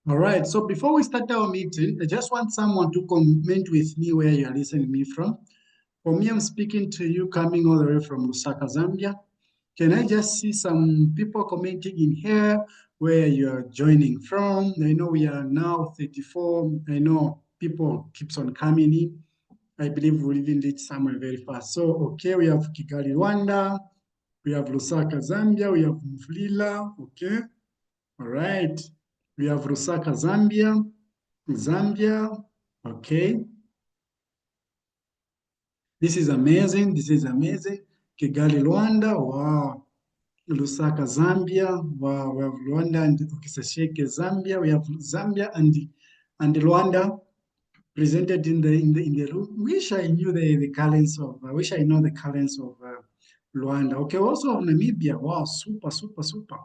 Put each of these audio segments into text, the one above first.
All right. So before we start our meeting, I just want someone to comment with me where you are listening me from. For me, I'm speaking to you coming all the way from Lusaka, Zambia. Can I just see some people commenting in here where you are joining from? I know we are now 34. I know people keeps on coming in. I believe we'll even reach somewhere very fast. So, okay, we have Kigali, Rwanda. We have Lusaka, Zambia. We have Mflila. Okay. All right. We have Lusaka, Zambia. Zambia. Okay. This is amazing. This is amazing. Kigali, Rwanda. Wow. Lusaka, Zambia. Wow. We have Rwanda and Okisasheke, Zambia. We have Zambia and Rwanda presented in the room. Wish I knew the currents of. Wish I know the currents of Rwanda. Okay. Also of Namibia. Wow. Super. Super. Super.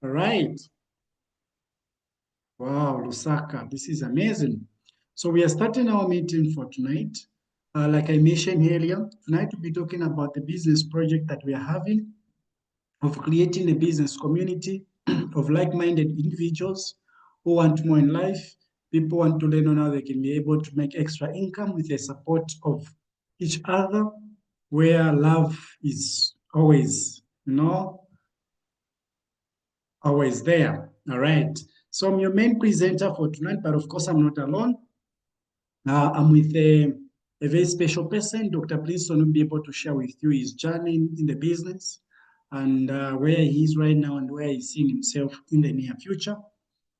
All right. Wow, Lusaka, this is amazing. So we are starting our meeting for tonight. Like I mentioned earlier, tonight we'll be talking about the business project that we are having of creating a business community of like-minded individuals who want more in life. People want to learn on how they can be able to make extra income with the support of each other, where love is always, always there. All right. So I'm your main presenter for tonight, but of course I'm not alone. I'm with a very special person. Dr. Princeton will be able to share with you his journey in the business and where he is right now and where he's seeing himself in the near future.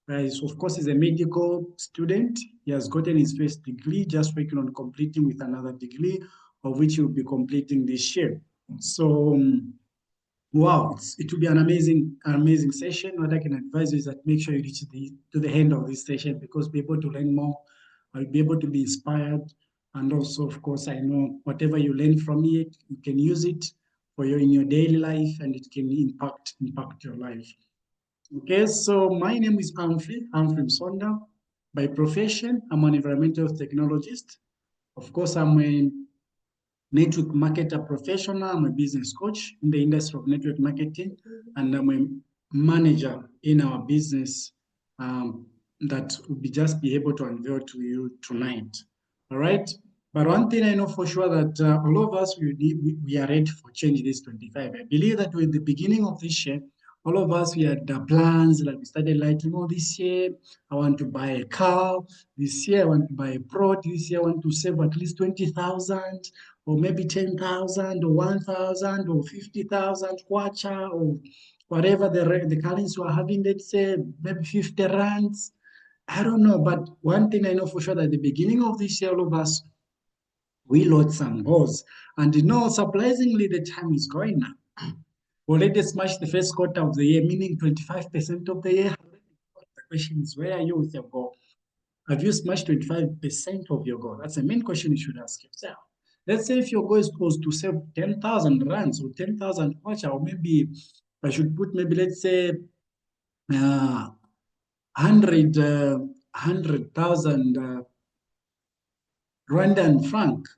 Of course, he's a medical student. He has gotten his first degree, just working on completing with another degree, of which he'll be completing this year. So, wow, it will be an amazing session. What I can advise you is that make sure you reach to the end of this session because be able to learn more. I'll be able to be inspired. And also, of course, I know whatever you learn from it, you can use it for your in your daily life and it can impact your life. Okay, so my name is Humphrey Msonda. By profession, I'm an environmental technologist. Of course, I'm a network marketer professional. I'm a business coach in the industry of network marketing, and I'm a manager in our business that will just be able to unveil to you tonight. All right. But one thing I know for sure that all of us we are ready for change this 25. I believe that with the beginning of this year, all of us we had the plans like we started like this year I want to buy a car. This year I want to buy a plot. This year I want to save at least 20,000 or maybe 10,000 or 1,000 or 50,000 kwacha or whatever the currency we're having, let's say maybe 50 rands. I don't know, but one thing I know for sure that at the beginning of this year, all of us, we load some goals. And surprisingly, the time is going now. We already smashed the first quarter of the year, meaning 25% of the year. The question is, where are you with your goal? Have you smashed 25% of your goal? That's the main question you should ask yourself. Let's say if your goal is supposed to save 10,000 rands or 10,000 kwacha, or maybe I should put maybe let's say 100,000 Rwandan franc.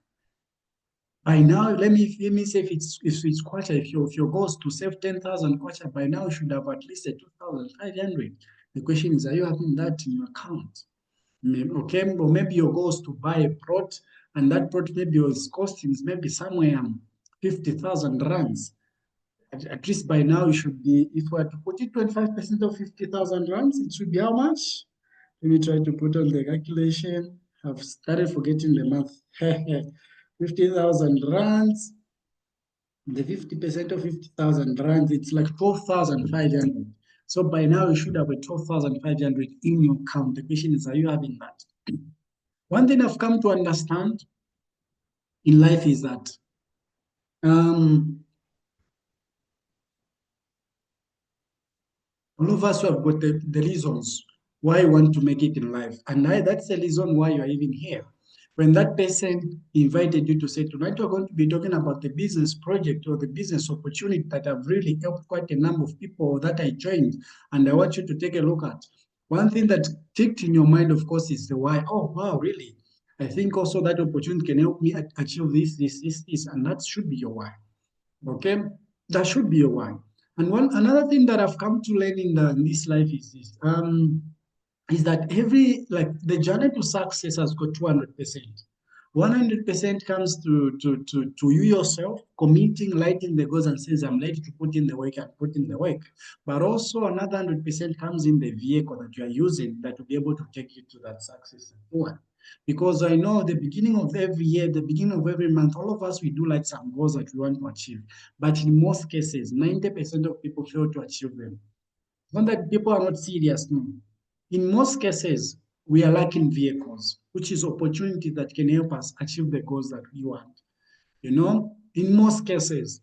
By now, let me say if it's kwacha, if your goal is to save 10,000 kwacha, by now you should have at least a 2,500. The question is, are you having that in your account? Okay, or maybe your goal is to buy a plot, and that plot maybe was costing maybe somewhere 50,000 rands. At least by now you should be, if we are to put it 25% of 50,000 rands, it should be how much? Let me try to put on the calculation. I've started forgetting the math. 50,000 rands. The 50% of 50,000 rands, it's like 12,500. So by now you should have a 12,500 in your account. The question is, are you having that? One thing I've come to understand in life is that all of us have got the reasons why you want to make it in life. And that's the reason why you are even here. When that person invited you to say, tonight we're going to be talking about the business project or the business opportunity that have really helped quite a number of people that I joined, and I want you to take a look at. One thing that ticked in your mind, of course, is the why. Oh, wow, really? I think also that opportunity can help me achieve this, and that should be your why. Okay? That should be your why. And another thing that I've come to learn in this life is this. is that like the journey to success has got 200%. 100% comes to you yourself committing, lighting the goals and says, I'm ready to put in the work and put in the work. But also another 100% comes in the vehicle that you are using that will be able to take you to that success and so on. Because I know the beginning of every year, the beginning of every month, all of us, we do like some goals that we want to achieve. But in most cases, 90% of people fail to achieve them. Not that people are not serious, no. In most cases, we are lacking vehicles, which is opportunity that can help us achieve the goals that we want. In most cases,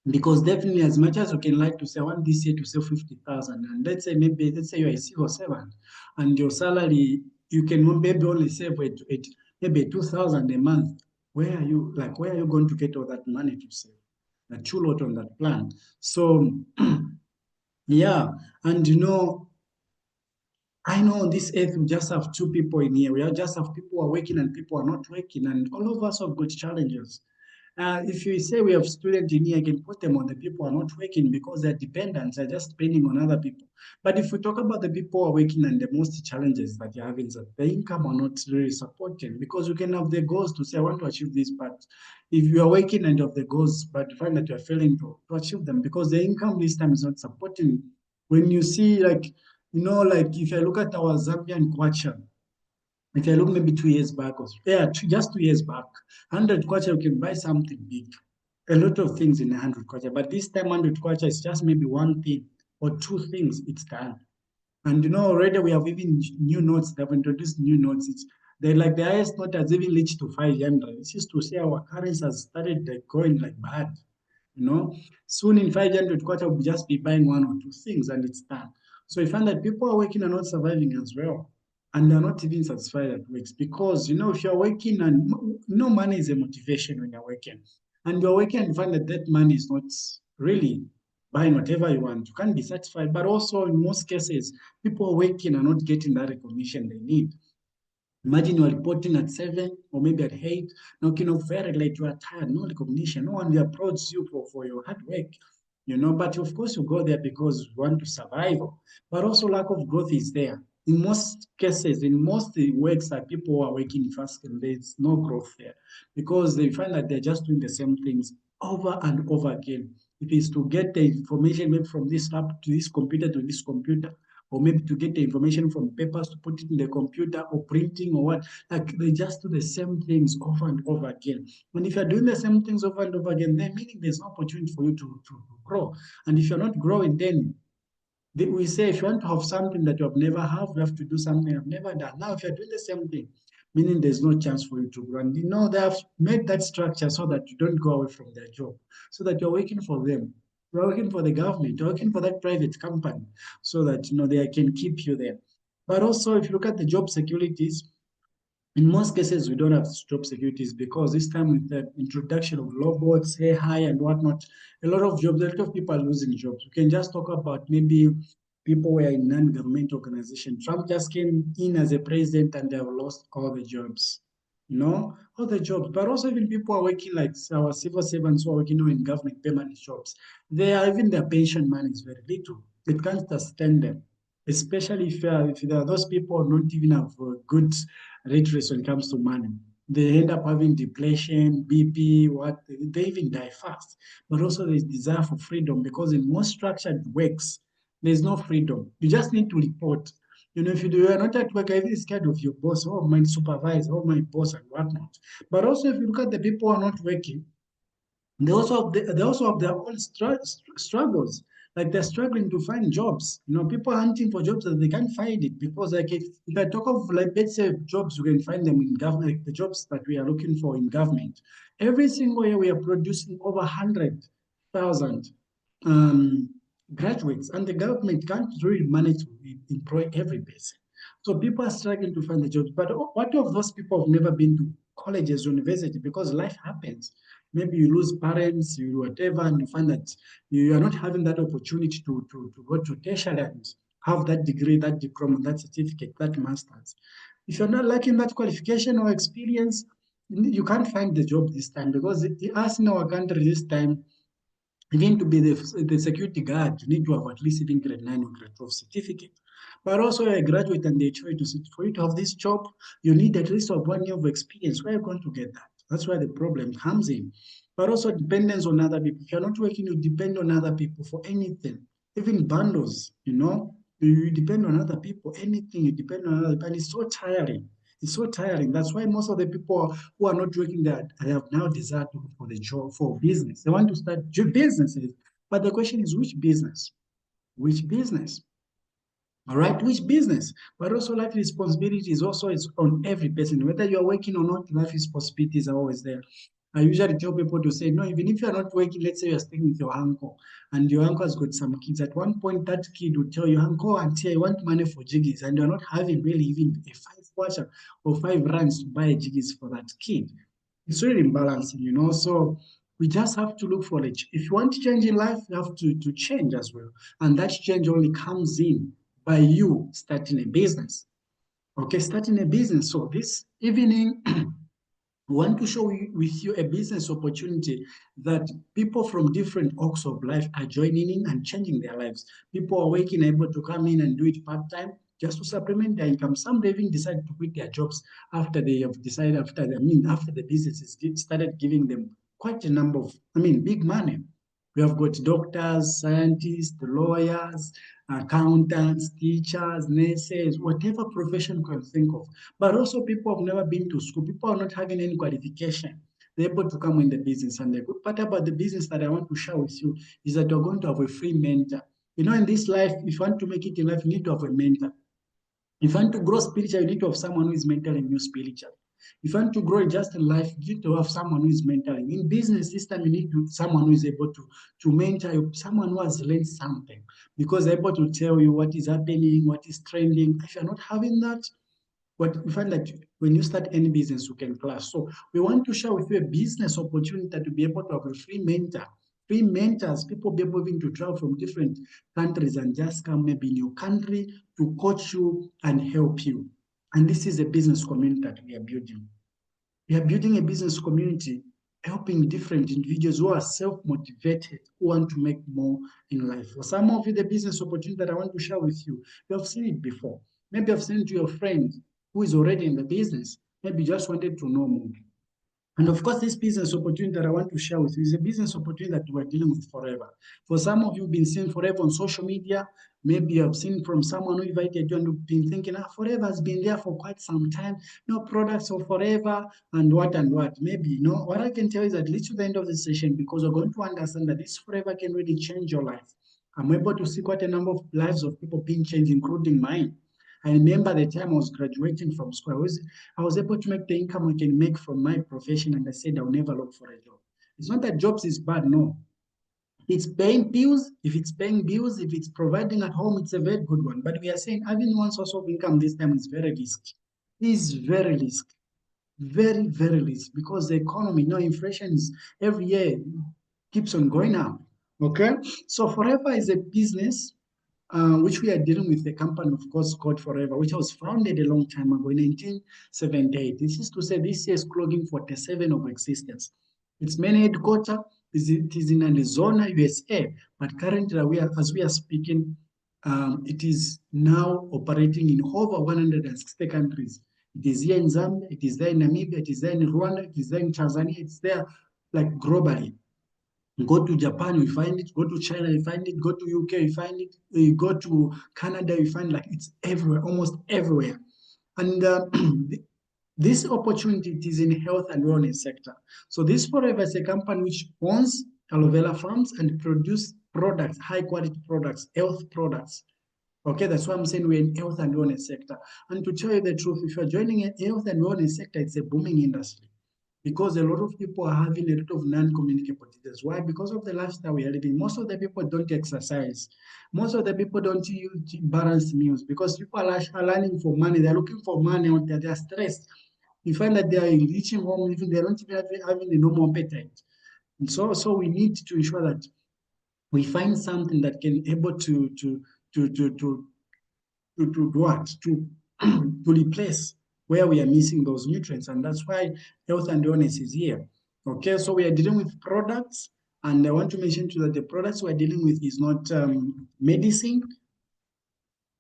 because definitely as much as you can like to say, I want this year to save 50,000, and let's say you're a civil servant, and your salary you can maybe only save maybe 2,000 a month. Where are you going to get all that money to save? A true lot on that plan. So yeah, and I know on this earth we just have two people in here. We just have people who are working and people who are not working, and all of us have got challenges. If you say we have students in here, I can put them on the people who are not working because they're dependents, they're just depending on other people. But if we talk about the people who are working and the most challenges that you're having, is that the income are not really supported because you can have the goals to say, I want to achieve this, but if you are working and you have the goals, but you find that you're failing to achieve them because the income this time is not supporting. When you see, like, like if I look at our Zambian kwacha, if I look maybe 2 years back, or yeah, just 2 years back, 100 kwacha, you can buy something big. A lot of things in 100 kwacha. But this time, 100 kwacha is just maybe one thing or two things, it's done. And already we have even new notes, they've introduced new notes. They're like the highest note has even reached to 500. It's just to say our currency has started like going like bad. You know, soon in 500 quarter, we'll just be buying one or two things and it's done. So we find that people are working and not surviving as well. And they're not even satisfied at works because, if you're working and no money is a motivation when you're working. And you're working and you find that that money is not really buying whatever you want. You can't be satisfied. But also, in most cases, people are working and not getting that recognition they need. Imagine you're reporting at 7 or maybe at 8, knocking off very late, you are tired, no recognition, no one applauds you for your hard work, But of course, you go there because you want to survive, but also lack of growth is there. In most cases, in most works that people are working fast, and there's no growth there because they find that they're just doing the same things over and over again. It is to get the information maybe from this lab to this computer, or maybe to get the information from papers to put it in the computer or printing or what. Like they just do the same things over and over again. And if you're doing the same things over and over again, then meaning there's no opportunity for you to grow. And if you're not growing, then we say if you want to have something that you have never had, you have to do something you've never done. Now, if you're doing the same thing, meaning there's no chance for you to grow. And they have made that structure so that you don't go away from their job, so that you're working for them. You're working for the government, you're working for that private company, so that they can keep you there. But also, if you look at the job securities, in most cases, we don't have job securities because this time with the introduction of robots, AI, and whatnot, a lot of people are losing jobs. We can just talk about maybe people who are in non-government organization. Trump just came in as a president and they have lost all the jobs, all the jobs. But also even people are working like our civil servants who are working in government permanent jobs. Even their pension money is very little. It can't sustain them, especially if there are those people who don't even have good rate race when it comes to money. They end up having depression, BP, they even die fast. But also there's desire for freedom because in most structured works, there's no freedom. You just need to report. If you are not at work, every scared of your boss, or my supervisor, or my boss, and whatnot. But also, if you look at the people who are not working, they also have their own struggles. Like they're struggling to find jobs. People are hunting for jobs and they can't find it because, like, if I talk of like let's say jobs, we can find them in government. Like the jobs that we are looking for in government. Every single year we are producing over 100,000 um, graduates, and the government can't really manage to employ every person. So people are struggling to find the jobs. But what of those people who've never been to colleges, university, because life happens. Maybe you lose parents, you whatever, and you find that you are not having that opportunity to go to tertiary and have that degree, that diploma, that certificate, that master's. If you're not lacking that qualification or experience, you can't find the job this time because us in our country this time, Even to be the security guard, you need to have at least even grade 9 or grade 12 certificate. But also a graduate and they try to sit for you to have this job, you need at least of 1 year of experience. Where are you going to get that? That's where the problem comes in. But also dependence on other people. If you're not working, you depend on other people for anything. Even bundles, you depend on other people, anything, you depend on other people. And it's so tiring. It's so tiring. That's why most of the people who are not working that they have now decided to go for the job, for business. They want to start businesses. But the question is, which business? Which business? All right, which business? But also life responsibility is also is on every person. Whether you're working or not, life responsibilities are always there. I usually tell people to say, no, even if you're not working, let's say you're staying with your uncle and your uncle has got some kids. At one point, that kid will tell you, uncle, auntie, I want money for jiggies. And you're not having really even a 5 kwacha or 5 rands to buy jiggies for that kid. It's really imbalancing. So we just have to look for it. If you want to change in life, you have to change as well. And that change only comes in by you starting a business. Okay, starting a business. So this evening, want to show with you a business opportunity that people from different walks of life are joining in and changing their lives. People are working, able to come in and do it part-time just to supplement their income. Some they even decide to quit their jobs after they have decided, after the businesses started giving them quite a number of, big money. We have got doctors, scientists, lawyers, accountants, teachers, nurses, whatever profession you can think of. But also people have never been to school. People are not having any qualification. They're able to come in the business. And the good part about the business that I want to share with you is that you're going to have a free mentor. In this life, if you want to make it in life, you need to have a mentor. If you want to grow spiritually, you need to have someone who is mentoring you spiritually. If you want to grow just in life, you need to have someone who is mentoring. In business system, you need someone who is able to mentor you, someone who has learned something, because they're able to tell you what is happening, what is trending. If you're not having that, what we find that when you start any business, you can class. So we want to share with you a business opportunity to be able to have a free mentor, free mentors, people be able even to travel from different countries and just come maybe in your country to coach you and help you. And this is a business community that we are building. We are building a business community helping different individuals who are self-motivated, who want to make more in life. For some of you, the business opportunity that I want to share with you, you have seen it before. Maybe I've seen it to your friend who is already in the business. Maybe just wanted to know more. And of course, this business opportunity that I want to share with you is a business opportunity that we're dealing with forever. For some of you, been seeing forever on social media. Maybe you have seen from someone who invited you and you've been thinking, forever has been there for quite some time. No products of forever and what and what. Maybe, what I can tell you is at least to the end of the session, because we're going to understand that this forever can really change your life. I'm able to see quite a number of lives of people being changed, including mine. I remember the time I was graduating from school, I was able to make the income I can make from my profession, and I said I'll never look for a job. It's not that jobs is bad, no. It's paying bills. If it's paying bills, if it's providing at home, it's a very good one. But we are saying having one source of income this time is very risky. It's very risky. Very, very risky, because the economy, inflation is every year keeps on going up. Okay? So Forever is a business which we are dealing with a company, of course, called Forever, which was founded a long time ago in 1978. This is to say this year is clocking 47 of existence. Its main headquarters is in Arizona, USA, but currently, as we are speaking, it is now operating in over 160 countries. It is here in Zambia, it is there in Namibia, it is there in Rwanda, it is there in Tanzania, it's there like globally. Go to Japan, you find it. Go to China, you find it. Go to UK, you find it. You go to Canada, you find like it's everywhere, almost everywhere. And this opportunity is in health and wellness sector. So this Forever is a company which owns aloe vera farms and produce products, high quality products, health products. Okay, that's why I'm saying we're in health and wellness sector. And to tell you the truth, if you're joining a health and wellness sector, it's a booming industry, because a lot of people are having a lot of non-communicable diseases. Why? Because of the lifestyle we are living. Most of the people don't exercise. Most of the people don't use balanced meals, because people are learning for money. They're looking for money out there. They're stressed. You find that they are reaching home, even they don't even having the normal appetite. And so we need to ensure that we find something that can able to to to to what? To replace where we are missing those nutrients. And that's why health and wellness is here. Okay, so we are dealing with products And I want to mention to you that the products we're dealing with is not medicine.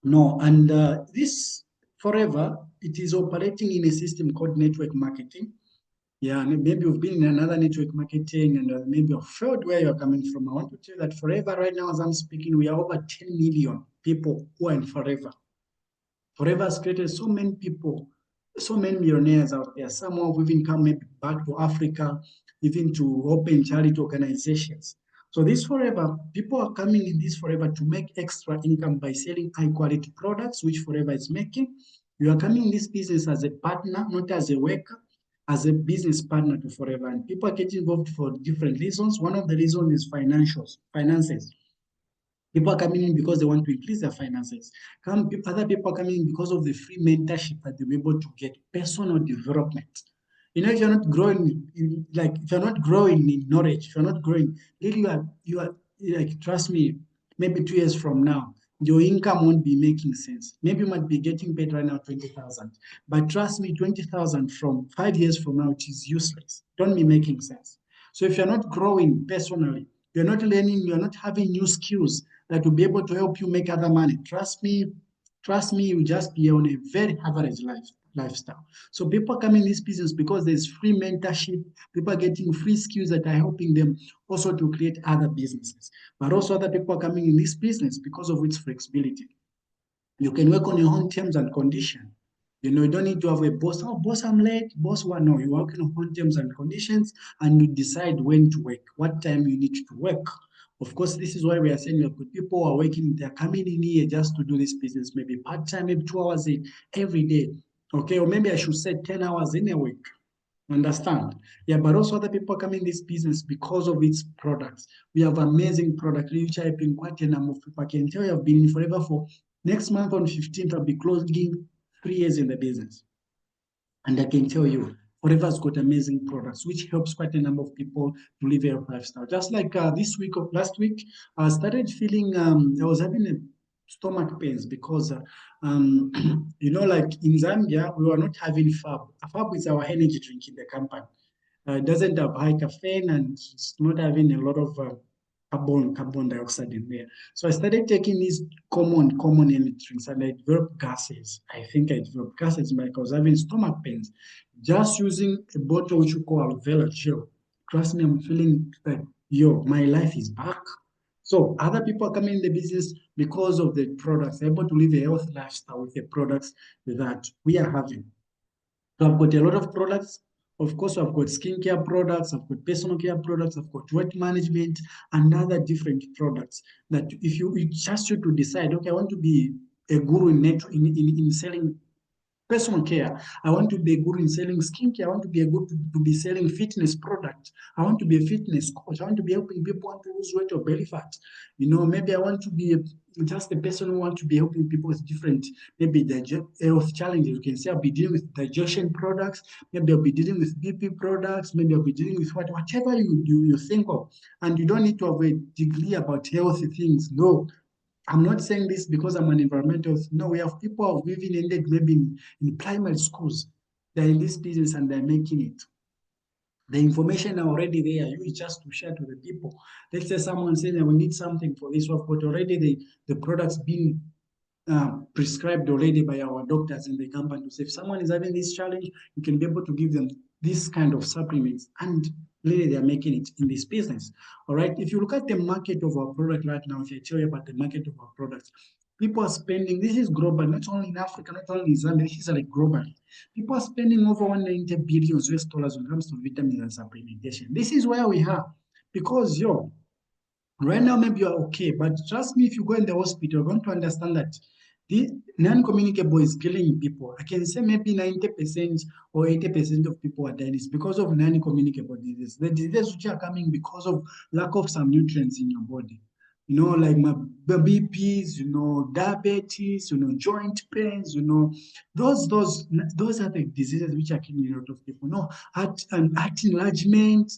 No, and this forever, it is operating in a system called network marketing. Yeah, and maybe you've been in another network marketing and maybe you've felt where you're coming from. I want to tell you that forever, right now, as I'm speaking, we are over 10 million people who are in forever. Forever has created so many people, so many millionaires out there. Some have even come maybe back to Africa, even to open charity organizations. So this forever, people are coming in this forever to make extra income by selling high quality products, which forever is making. You are coming in this business as a partner, not as a worker, as a business partner to forever. And people are getting involved for different reasons. One of the reasons is finances. People are coming in because they want to increase their finances. Other people are coming in because of the free mentorship that they're able to get, personal development. You know, if you're not growing, if you're not growing in knowledge, if you're not growing, really you are like, trust me, maybe 2 years from now, your income won't be making sense. Maybe you might be getting paid right now 20,000, but trust me, 20,000 from 5 years from now, it is useless. Don't be making sense. So if you're not growing personally, you're not learning, you're not having new skills that will be able to help you make other money. Trust me, you just be on a very average lifestyle. So people come in this business because there's free mentorship. People are getting free skills that are helping them also to create other businesses. But also other people are coming in this business because of its flexibility. You can work on your own terms and conditions. You know, you don't need to have a boss. Oh, boss, I'm late. Boss, what? No, you work on your own terms and conditions, and you decide when to work, what time you need to work. Of course, this is why we are saying we have good people who are working. They're coming in here just to do this business, maybe part time, maybe 2 hours every day. Okay, or maybe I should say 10 hours in a week. Understand? Yeah, but also other people come in this business because of its products. We have amazing products, which I've been quite a number of people. I can tell you I've been in forever for next month on 15th, I'll be closing 3 years in the business. And I can tell you, Forever's got amazing products, which helps quite a number of people to live a lifestyle. Just like this week of last week, I started feeling I was having a stomach pains because like in Zambia, we were not having FAB. FAB is our energy drink in the company. It doesn't have high caffeine and it's not having a lot of carbon dioxide in there. So I started taking these common energy drinks and I developed gases. I think I developed gases because I was having stomach pains. Just using a bottle which you call aloe vera gel. Trust me, I'm feeling like, yo, my life is back. So other people are coming in the business because of the products, they're able to live a healthy lifestyle with the products that we are having. So I've got a lot of products. Of course, I've got skincare products, I've got personal care products, I've got weight management, and other different products that if you, it's just you to decide, okay, I want to be a guru in selling personal care. I want to be a good in selling skincare. I want to be a good to be selling fitness product. I want to be a fitness coach. I want to be helping people want to lose weight or belly fat. You know, maybe I want to be just a person who want to be helping people with different maybe health challenges. You can say I'll be dealing with digestion products. Maybe I'll be dealing with BP products. Maybe I'll be dealing with whatever you think of. And you don't need to have a degree about healthy things. No, I'm not saying this because I'm an environmentalist. No, we have people who've even ended maybe in primary schools. They're in this business and they're making it. The information are already there. You is just to share to the people. Let's say someone says, we need something for this. We've got already the products being prescribed already by our doctors in the company. So if someone is having this challenge, you can be able to give them this kind of supplements, and really they are making it in this business. All right. If you look at the market of our product right now, if I tell you about the market of our products, people are spending, this is global, not only in Africa, not only in Zambia, this is like globally. People are spending over 190 billion US dollars when it comes to vitamins and supplementation. This is where we are because, right now, maybe you're okay, but trust me, if you go in the hospital, you're going to understand that the non-communicable is killing people. I can say maybe 90% or 80% of people are dying. It's because of non-communicable diseases. The diseases which are coming because of lack of some nutrients in your body. You know, like my BPs, diabetes, joint pains, those are the diseases which are killing a lot of people. No, heart enlargement,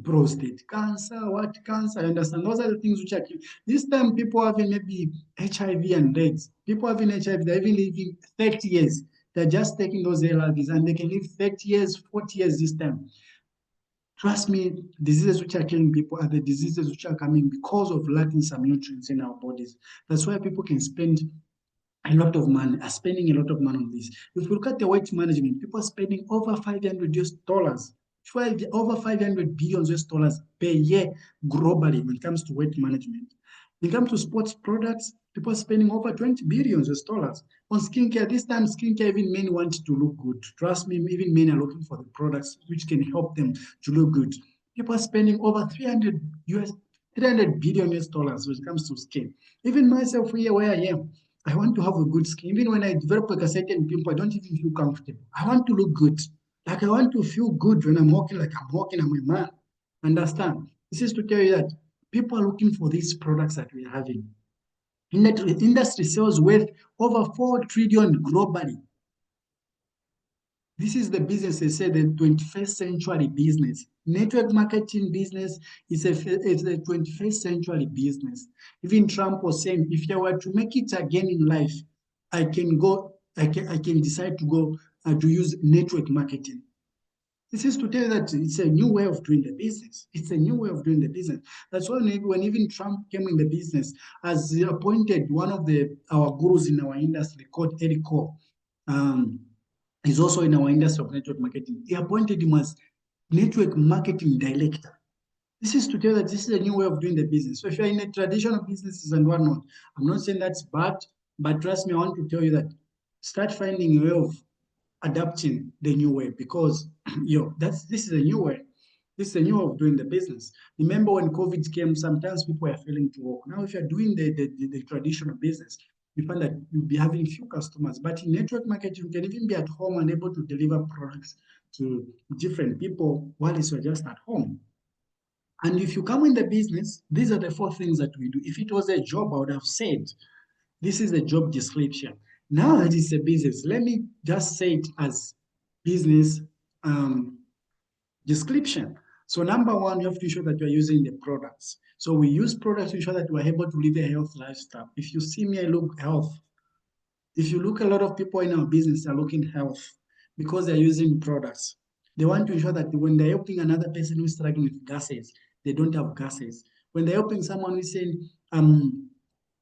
prostate cancer, what cancer, I understand. Those are the things which are killing. This time, people having maybe HIV and AIDS. People having HIV, they're even living 30 years. They're just taking those ARVs and they can live 30 years, 40 years this time. Trust me, diseases which are killing people are the diseases which are coming because of lacking some nutrients in our bodies. That's why people can spend a lot of money, are spending a lot of money on this. If you look at the weight management, people are spending over $500 over 500 billion US dollars per year globally when it comes to weight management. When it comes to sports products, people are spending over 20 billion US dollars on skincare. This time, skincare, even men want to look good. Trust me, even men are looking for the products which can help them to look good. People are spending over 300 billion US dollars when it comes to skin. Even myself here where I am, I want to have a good skin. Even when I develop like a certain pimple, I don't even feel comfortable. I want to look good. Like I want to feel good when I'm walking, like I'm walking, I'm a man. Understand? This is to tell you that people are looking for these products that we're having. Industry sells worth over 4 trillion globally. This is the business, they say, the 21st century business. Network marketing business is a 21st century business. Even Trump was saying, if I were to make it again in life, I can decide to go to use network marketing. This is to tell you that it's a new way of doing the business. It's a new way of doing the business. That's why when even Trump came in the business, as he appointed one of our gurus in our industry called Eric Cole, um, he's also in our industry of network marketing. He appointed him as network marketing director. This is to tell that this is a new way of doing the business. So if you're in a traditional businesses and whatnot, I'm not saying that's bad, but trust me, I want to tell you that start finding a way of adapting the new way because this is a new way. This is a new way of doing the business. Remember when COVID came, sometimes people are failing to work. Now, if you're doing the traditional business, you find that you'll be having few customers. But in network marketing, you can even be at home and able to deliver products to different people while you're just at home. And if you come in the business, these are the 4 things that we do. If it was a job, I would have said, this is the job description. Now that it's a business, let me just say it as business description. So number one, you have to ensure that you're using the products. So we use products to ensure that we're able to live a health lifestyle. If you see me, I look health. If you look, a lot of people in our business are looking health because they're using products. They want to ensure that when they're helping another person who's struggling with gases, they don't have gases. When they're helping someone who's saying,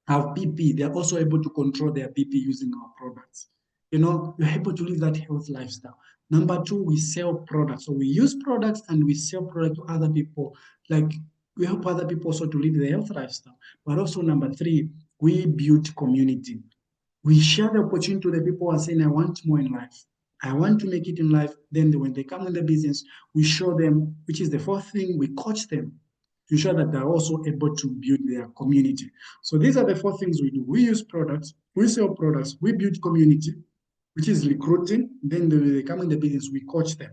have BP, they're also able to control their BP using our products. You're able to live that health lifestyle. Number two, we sell products. So we use products and we sell products to other people. Like we help other people also to live the health lifestyle. But also number three, we build community. We share the opportunity to the people who are saying, I want more in life. I want to make it in life. Then when they come in the business, we show them, which is the fourth thing, we coach them to ensure that they're also able to build their community. So these are the 4 things we do. We use products, we sell products, we build community, which is recruiting. Then they come in the business, we coach them.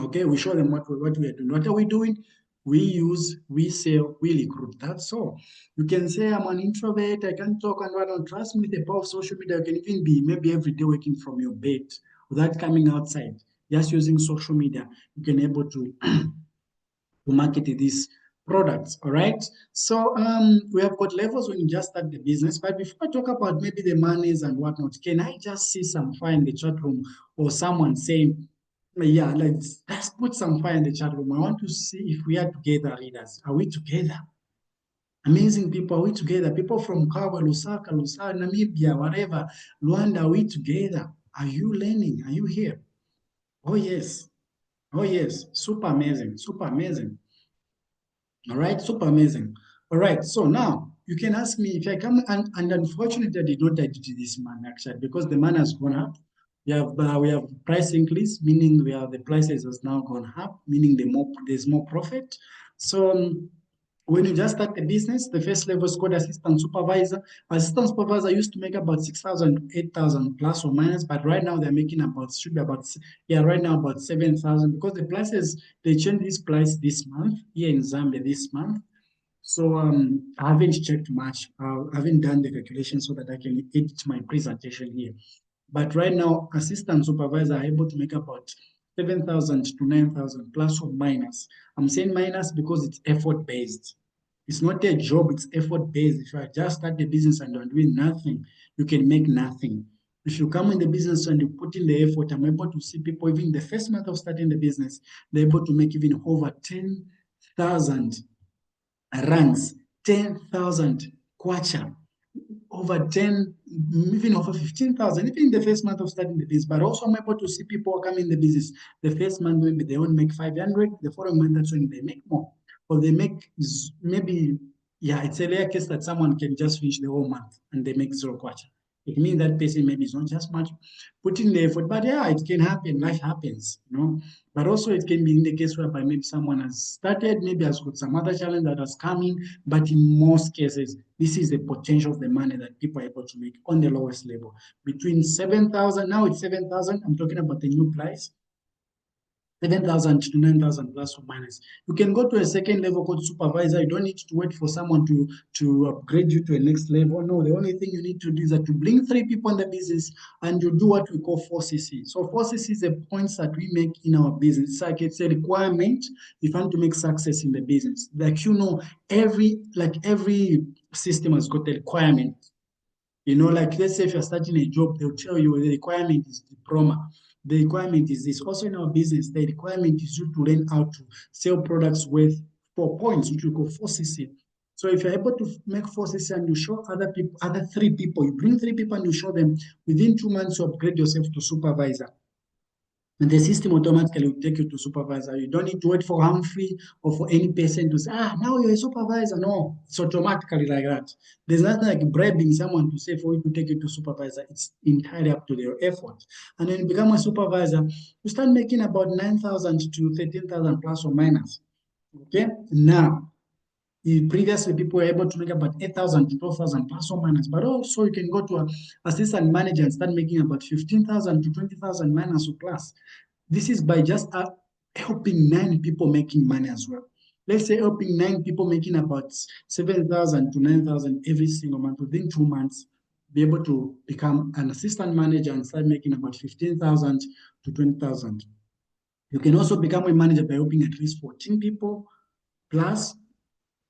Okay, we show them what we are doing. What are we doing? We use, we sell, we recruit. That's all. You can say I'm an introvert, I can't talk and whatnot. Trust me, the power of social media, you can even be maybe every day working from your bed without coming outside. Just using social media, you can able to market these products. All right. So we have got levels when you just start the business. But before I talk about maybe the monies and whatnot, can I just see some fire in the chat room or someone saying, yeah, let's put some fire in the chat room. I want to see if we are together, leaders. Are we together? Amazing people, are we together? People from Kawa, Lusaka, Namibia, whatever, Rwanda, are we together? Are you learning? Are you here? Oh, yes. Oh, yes. Super amazing. Super amazing. All right, super amazing. All right, so now you can ask me if I come, and unfortunately, I did not edit this man actually because the man has gone up. We have price increase, meaning the prices has now gone up, meaning there's more profit. So when you just start the business, the first level is called assistant supervisor. Assistant supervisor used to make about 6,000, 8,000 plus or minus, but right now they're making should be about, yeah, right now about 7,000 because the prices, they changed this price this month here in Zambia this month. So I haven't checked much. I haven't done the calculation so that I can edit my presentation here. But right now, assistant supervisor are able to make about 7,000 to 9,000 plus or minus. I'm saying minus because it's effort based. It's not a job, it's effort based. If I just start the business and I'm doing nothing, you can make nothing. If you come in the business and you put in the effort, I'm able to see people, even the first month of starting the business, they're able to make even over 10,000 rands, 10,000 kwacha, over 10, even over 15,000, even in the first month of starting the business. But also I'm able to see people come in the business. The first month, maybe they only make 500, the following month, that's when they make more. Or they make maybe, yeah, it's a rare case that someone can just finish the whole month and they make zero kwacha. It means that person maybe is not just much putting the effort, but yeah, it can happen. Life happens, you know. But also it can be in the case whereby maybe someone has started, maybe has got some other challenge that has come in, but in most cases, this is the potential of the money that people are able to make on the lowest level. Between 7,000, now it's 7,000, I'm talking about the new price, 7,000 to 9,000 plus or minus. You can go to a second level called supervisor. You don't need to wait for someone to upgrade you to a next level. No, the only thing you need to do is that to bring 3 people in the business and you do what we call 4CC. So 4CC is the points that we make in our business. It's like it's a requirement if you want to make success in the business. Like, you know, every system has got a requirement. You know, like let's say if you're starting a job, they'll tell you the requirement is diploma. The requirement is this. Also in our business, the requirement is you to learn how to sell products worth 4 points, which we call 4CC. So if you're able to make 4CC and you show other people, other 3 people, you bring 3 people and you show them within 2 months, you upgrade yourself to supervisor. And the system automatically will take you to supervisor. You don't need to wait for Humphrey or for any person to say, now you're a supervisor. No, it's automatically like that. There's nothing like bribing someone to say for you to take you to supervisor. It's entirely up to their effort. And when you become a supervisor, you start making about 9,000 to 13,000 plus or minus. Okay? Now, previously people were able to make about 8,000 to 12,000 plus or minus, but also you can go to an assistant manager and start making about 15,000 to 20,000 minus or plus. This is by just helping 9 people making money as well. Let's say helping 9 people making about 7,000 to 9,000 every single month. Within 2 months, be able to become an assistant manager and start making about 15,000 to 20,000. You can also become a manager by helping at least 14 people plus,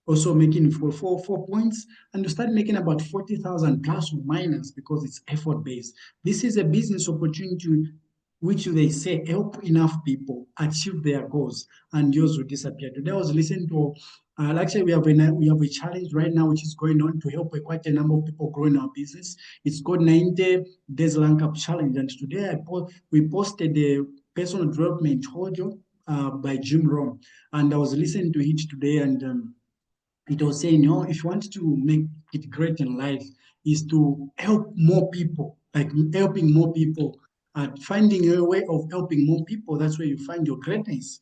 also making four points, and you start making about 40,000 plus or minus because it's effort based. This is a business opportunity which they say help enough people achieve their goals and yours will disappear. Today I was listening to actually we have a challenge right now which is going on to help quite a number of people grow in our business. It's called 90 days rank up challenge, and today we posted the personal development audio by Jim Rohn, and I was listening to it today, and it was saying, you know, if you want to make it great in life, is to help more people, like helping more people, finding a way of helping more people. That's where you find your greatness.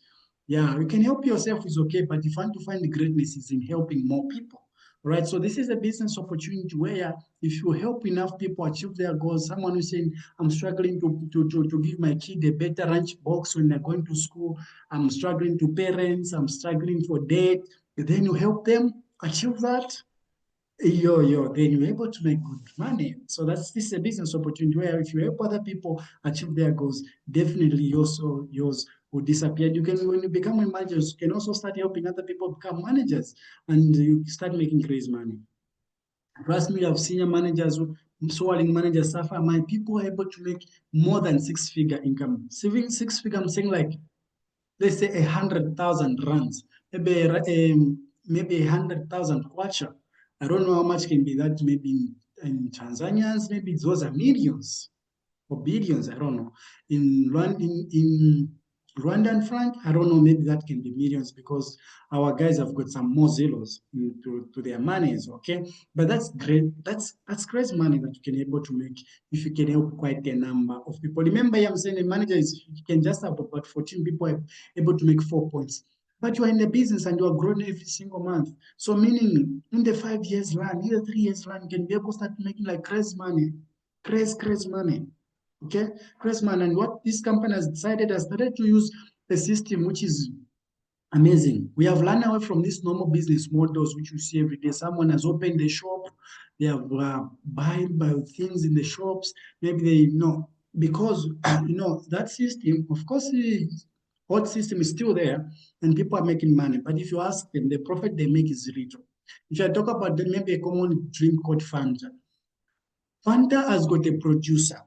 Yeah, you can help yourself is okay, but if you want to find the greatness is in helping more people. Right. So this is a business opportunity where if you help enough people achieve their goals, someone who's saying, I'm struggling to give my kid a better lunch box when they're going to school, I'm struggling to parents, I'm struggling for debt, then you help them achieve that, then you're able to make good money. So this is a business opportunity where if you help other people achieve their goals, definitely yours will disappear. You can, when you become a manager, you can also start helping other people become managers, and you start making crazy money. Trust me, I've senior managers, soaring managers suffer. My people are able to make more than 6-figure income. Saving 6-figure, I'm saying like let's say 100,000 rands, maybe 100,000 kwacha. I don't know how much can be that. Maybe in Tanzanians, maybe those are millions or billions. I don't know. In Rwandan franc, I don't know. Maybe that can be millions because our guys have got some more zeros to their monies. Okay, but that's great. That's great money that you can able to make if you can help quite a number of people. Remember, I'm saying a manager is you can just have about 14 people able to make 4 points. But you are in the business and you are growing every single month. So meaning in the 5 years run, in the 3 years run, you can be able to start making like crazy money. Crazy money. Okay, Cressman, and what this company has decided has started to use a system which is amazing. We have run away from these normal business models which you see every day. Someone has opened the shop, they have buying by things in the shops. Maybe they know because that system, of course, the old system is still there, and people are making money. But if you ask them, the profit they make is little. If I talk about maybe a common drink called Fanta, Fanta has got a producer.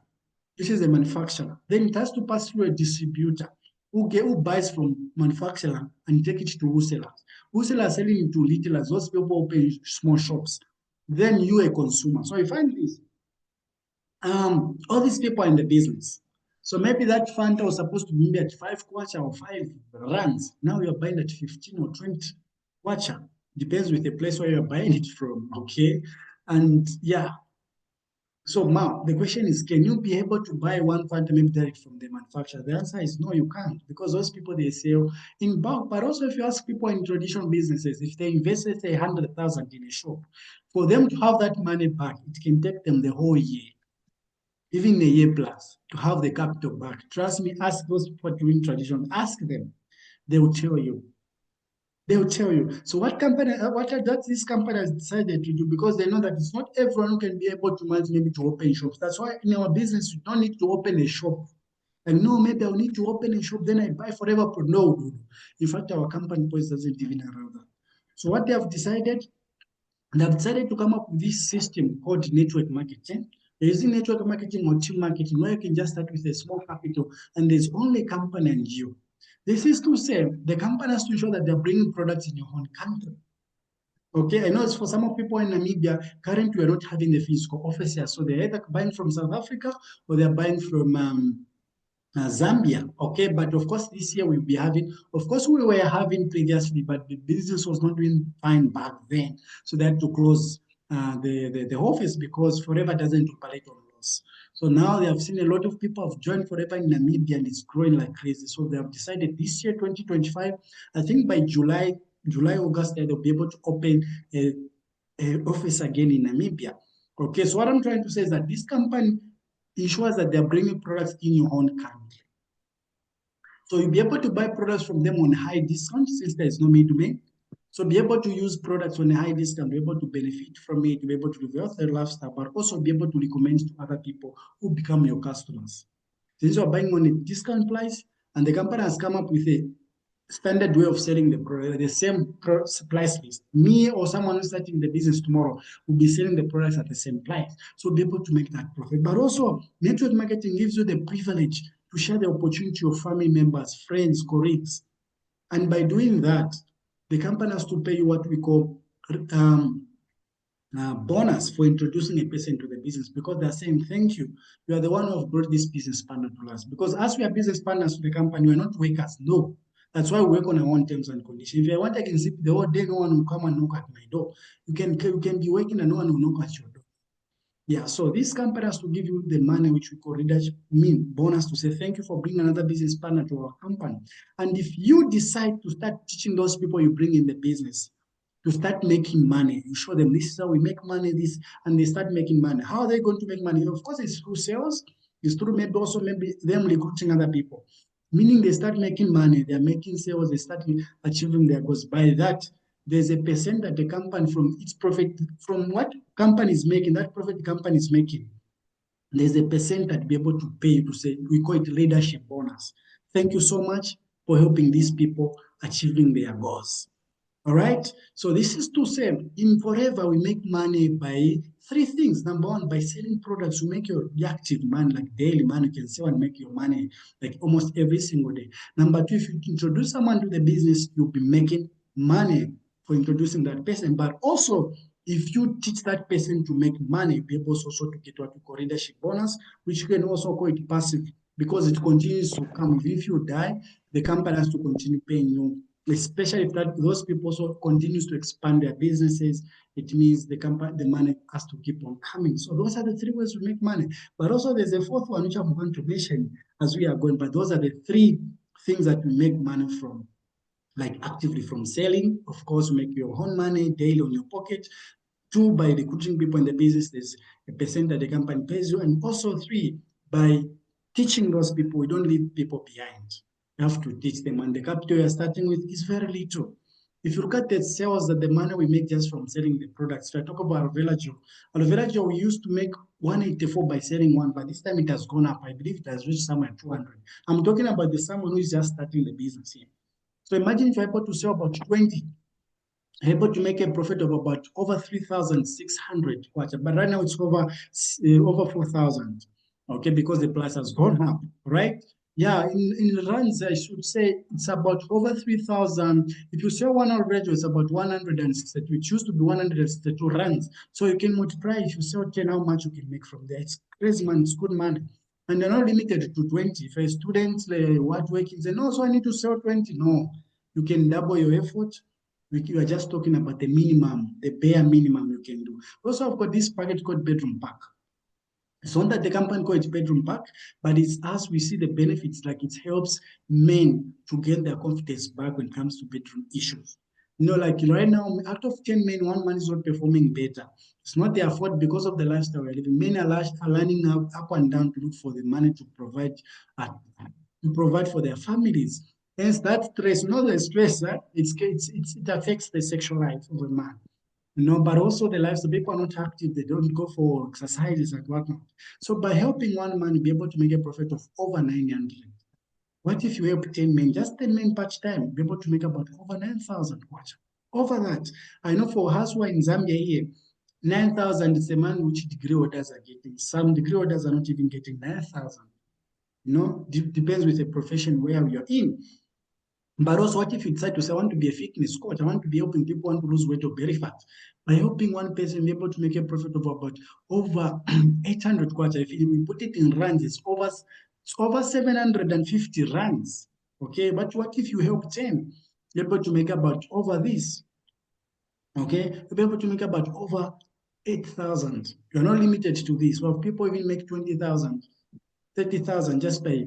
which is a manufacturer. Then it has to pass through a distributor who buys from manufacturer and take it to wholesalers. Wholesalers selling it to retailers. Those people open small shops. Then you a consumer. So you find this. All these people are in the business. So maybe that Fanta was supposed to be at 5 kwacha or 5 rands. Now you're buying at 15 or 20 kwacha. Depends with the place where you're buying it from. Okay. And yeah, so now the question is, can you be able to buy one quantum maybe direct from the manufacturer? The answer is no, you can't, because those people they sell in bulk. But also, if you ask people in traditional businesses, if they invest let's say 100,000 in a shop, for them to have that money back, it can take them the whole year, even a year plus, to have the capital back. Trust me, ask those people doing traditional, ask them, they will tell you. They will tell you. So what that this company has decided to do, because they know that it's not everyone who can be able to manage maybe to open shops. That's why in our business, you don't need to open a shop. And no, maybe I'll need to open a shop, then I buy forever. No, no, no. In fact, our company policy doesn't even allow that. So what they have decided to come up with this system called network marketing. They're using network marketing or team marketing, where you can just start with a small capital and there's only a company and you. This is to say the company has to ensure that they're bringing products in your own country. Okay, I know it's for some of people in Namibia, currently we're not having the physical office here. So they're either buying from South Africa or they're buying from Zambia. Okay, but of course this year we'll be having, of course we were having previously, but the business was not doing fine back then. So they had to close the office because Forever doesn't operate on loss. So now they have seen a lot of people have joined Forever in Namibia and it's growing like crazy. So they have decided this year, 2025, I think by July, August, they'll be able to open a office again in Namibia. Okay, so what I'm trying to say is that this company ensures that they're bringing products in your own country. So you'll be able to buy products from them on high discount since there is no middleman. So be able to use products on a high discount, be able to benefit from it, be able to develop their lifestyle, but also be able to recommend to other people who become your customers. Since you're buying on a discount price and the company has come up with a standard way of selling the product, the same price list. Me or someone who's starting the business tomorrow will be selling the products at the same price. So be able to make that profit. But also, network marketing gives you the privilege to share the opportunity to your family members, friends, colleagues. And by doing that, the company has to pay you what we call um, bonus for introducing a person to the business, because they're saying thank you. You are the one who have brought this business partner to us. Because as we are business partners to the company, we're not workers. No. That's why we work on our own terms and conditions. If I want, I can sit the whole day, no one will come and knock at my door. You can be working and no one will knock at your door. Yeah, so this company has to give you the money which we call leadership bonus, to say thank you for bringing another business partner to our company. And if you decide to start teaching those people you bring in the business to start making money, you show them this is how we make money, this, and they start making money. How are they going to make money? Of course, it's through sales, it's through maybe also maybe them recruiting other people. Meaning they start making money, they're making sales, they start achieving their goals. By that, there's a percent that the company from its profit, from what company is making, that profit the company is making, there's a percent that be able to pay you to say, we call it leadership bonus. Thank you so much for helping these people achieving their goals. All right. So this is to say, in Forever, we make money by three things. Number one, by selling products, you make your active money, like daily money. You can sell and make your money like almost every single day. Number two, if you introduce someone to the business, you'll be making money for introducing that person. But also, if you teach that person to make money, you'll be able also to get what we call leadership bonus, which you can also call it passive, because it continues to come. If you die, the company has to continue paying you, especially if those people also continues to expand their businesses. It means the company, the money has to keep on coming. So those are the three ways we make money. But also there's a fourth one which I'm going to mention as we are going. But those are the three things that we make money from, like actively from selling. Of course, make your own money daily on your pocket. Two, by recruiting people in the business, there's a percent that the company pays you. And also three, by teaching those people. We don't leave people behind. You have to teach them. And the capital you're starting with is very little. If you look at the sales, that the money we make just from selling the products, if I talk about aloe vera gel, we used to make 184 by selling one, but this time it has gone up. I believe it has reached somewhere 200. I'm talking about the someone who is just starting the business here. So imagine if you're able to sell about 20, able to make a profit of about over 3,600 kwacha, but right now it's over 4,000. okay, because the price has gone up, right? Yeah, in runs, I should say it's about over 3,000. If you sell one already, it's about 162. It used to be 162 runs. So you can multiply. If you sell 10, how much you can make from there. It's crazy, man. It's good money. And they're not limited to 20. If a student, what working, say, no, so I need to sell 20. No, you can double your effort. You are just talking about the minimum, the bare minimum you can do. Also, I've got this package called Bedroom Pack. It's not that the company call it bedroom pack, but it's us, we see the benefits, like it helps men to gain their confidence back when it comes to bedroom issues. You know, like right now, out of 10 men, one man is not performing better. It's not their fault because of the lifestyle we're living. Men are lining up and down to look for the money uh, to provide for their families. Hence, that stress, not the stress, it affects the sexual life of a man. No, but also the lives, the people are not active, they don't go for exercises and whatnot. So by helping one man, you'll be able to make a profit of over 900. What if you help 10 men, just 10 men part time, be able to make about over 9,000 kwacha. Over that. I know for us who are in Zambia here, 9,000 is the man which degree holders are getting. Some degree holders are not even getting 9,000. You know, depends with the profession where you're in. But also, what if you decide to say, I want to be a fitness coach, I want to be helping people want to lose weight or very fat? By helping one person be able to make a profit of about over 800 kwacha, if we put it in rands, it's over 750 rands. Okay, but what if you help 10? You're able to make about over this. Okay, you'll be able to make about over 8,000. You're not limited to this. Well, people even make 20,000, 30,000 just by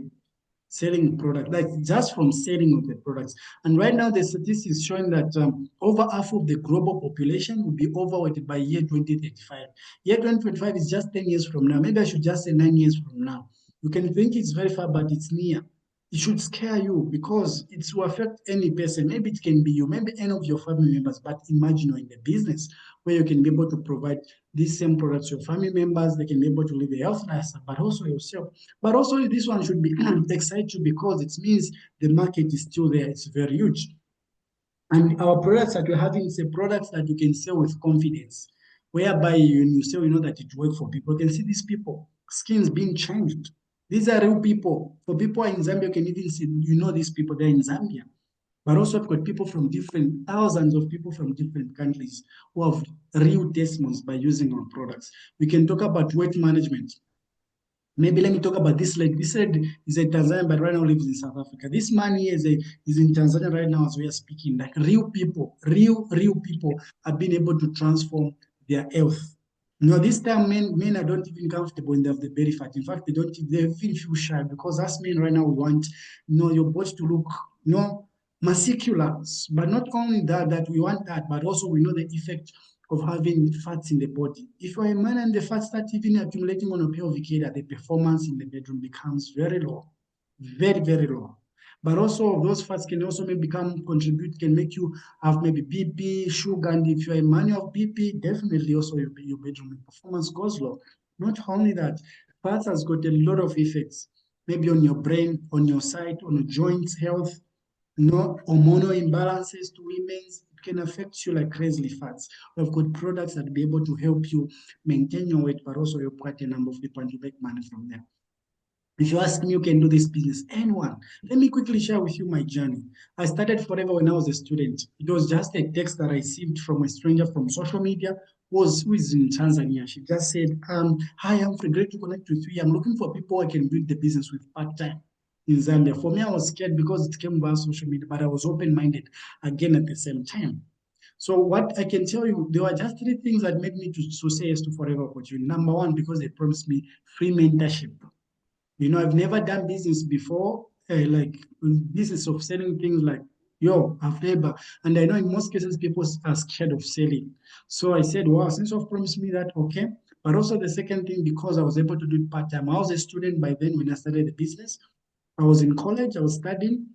selling product, like just from selling of the products. And right now, the statistics showing that over half of the global population will be overweight by year 2035. Year 2025 is just 10 years from now. Maybe I should just say 9 years from now. You can think it's very far, but it's near. It should scare you because it will affect any person. Maybe it can be you, maybe any of your family members, but imagine you're in the business where you can be able to provide these same products to your family members. They can be able to live a healthy lifestyle, but also yourself. But also, this one should be excited you because it means the market is still there. It's very huge. And our products that we're having is a products that you can sell with confidence, whereby when you sell, you know that it works for people. You can see these people, skins being changed. These are real people. For people in Zambia, you can even see, you know, these people, they're in Zambia. But also, I've got people from different, thousands of people from different countries who have real testimonies by using our products. We can talk about weight management. Maybe let me talk about this lady. This lady is a Tanzanian, but right now lives in South Africa. This man here is in Tanzania right now as we are speaking. Like real people, real people have been able to transform their health. You know, this time men are don't even comfortable in the belly fat. In fact, they feel shy because us men right now we want, you know, your body to look, you know, muscular. But not only that we want that, but also we know the effect of having fats in the body. If you're a man and the fats start even accumulating on a pelvic area, the performance in the bedroom becomes very low, very low. But also those fats can also maybe can make you have maybe BP, sugar, and if you're a man of BP, definitely also your bedroom performance goes low. Not only that, fats has got a lot of effects, maybe on your brain, on your sight, on your joints health, no hormonal imbalances to women's, it can affect you like crazy fats. We've got products that be able to help you maintain your weight, but also help quite a number of people and you make money from them. If you ask me, you can do this business, anyone. Let me quickly share with you my journey. I started Forever when I was a student. It was just a text that I received from a stranger from social media who is in Tanzania. She just said, hi, I'm great to connect with you. I'm looking for people I can build the business with part-time in Zambia. For me, I was scared because it came via social media, but I was open-minded again at the same time. So what I can tell you, there were just three things that made me to say yes to Forever Opportunity. Number one, because they promised me free mentorship. You know, I've never done business before, like business of selling things like, yo, I've never. And I know in most cases people are scared of selling. So I said, wow, since you've promised me that, okay. But also the second thing, because I was able to do it part-time. I was a student by then when I started the business. I was in college, I was studying.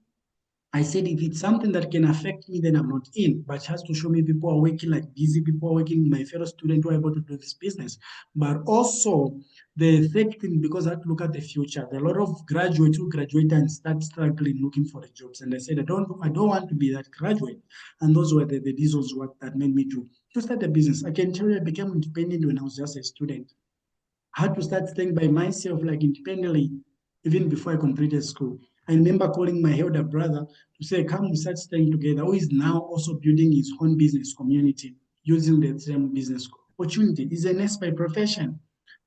I said, if it's something that can affect me, then I'm not in. But it has to show me people are working like busy people are working, my fellow students who are able to do this business. But also, the third thing, because I have to look at the future, there are a lot of graduates who graduate and start struggling looking for the jobs. And I said, I don't want to be that graduate. And those were the reasons that made me to start a business. I can tell you I became independent when I was just a student. had to start staying by myself, like independently, even before I completed school. I remember calling my elder brother to say, come, we start staying together, who is now also building his own business community using the same business opportunity. He's a nurse by profession.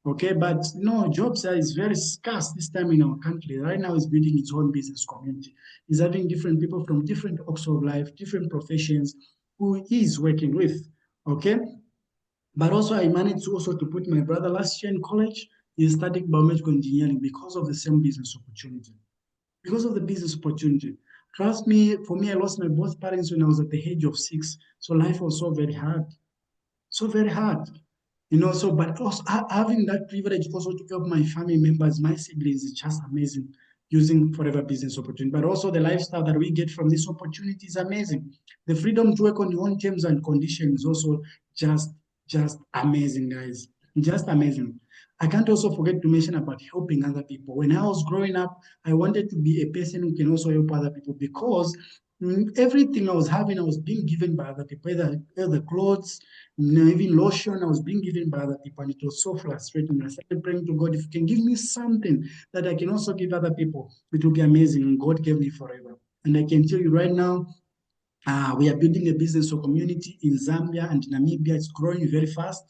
Okay, but no, jobs is very scarce this time in our country. Right now, he's building his own business community. He's having different people from different walks of life, different professions, who he is working with. Okay, but also I managed also to put my brother last year in college. He's studying biomedical engineering because of the same business opportunity. Because of the business opportunity. Trust me, for me, I lost my both parents when I was at the age of 6. So life was so very hard. So very hard. So, but also having that privilege also to help my family members, my siblings, is just amazing using Forever Business Opportunity. But also the lifestyle that we get from this opportunity is amazing. The freedom to work on your own terms and conditions is also just, just amazing, guys. Just amazing. I can't also forget to mention about helping other people. When I was growing up, I wanted to be a person who can also help other people because everything I was having, I was being given by other people, either clothes, even lotion, I was being given by other people, and it was so frustrating. I started praying to God, if you can give me something that I can also give other people, it will be amazing. And God gave me forever. And I can tell you right now, we are building a business or community in Zambia and Namibia. It's growing very fast.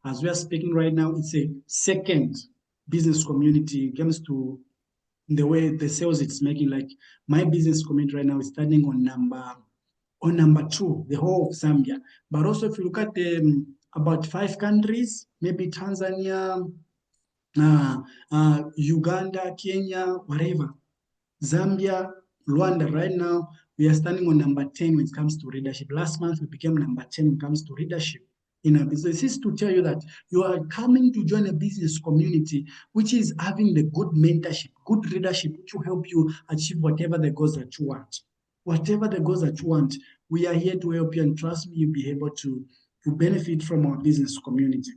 As we are speaking right now, it's a second business community in terms to the way the sales it's making. Like my business community right now is standing on number 2, the whole of Zambia. But also, if you look at about 5 countries, maybe Tanzania, Uganda, Kenya, whatever, Zambia, Rwanda, right now, we are standing on number 10 when it comes to readership. Last month, we became number 10 when it comes to readership in our business. This is to tell you that you are coming to join a business community which is having the good mentorship, good leadership, which will help you achieve whatever the goals that you want. Whatever the goals that you want, we are here to help you, and trust me, you'll be able to benefit from our business community.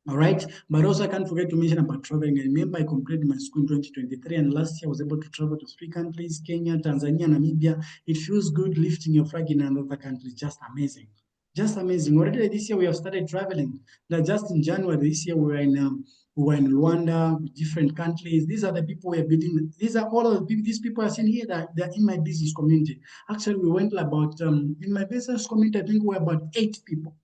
All right. But also, I can't forget to mention about traveling. I remember I completed my school in 2023, and last year I was able to travel to 3 countries: Kenya, Tanzania, Namibia. It feels good lifting your flag in another country. Just amazing. Just amazing. Already this year we have started traveling. Like just in January this year we were in Rwanda, different countries. These are the people we are building. These are all of the people, these people are seen here that they're in my business community. Actually, we went about in my business community, I think we were about 8 people.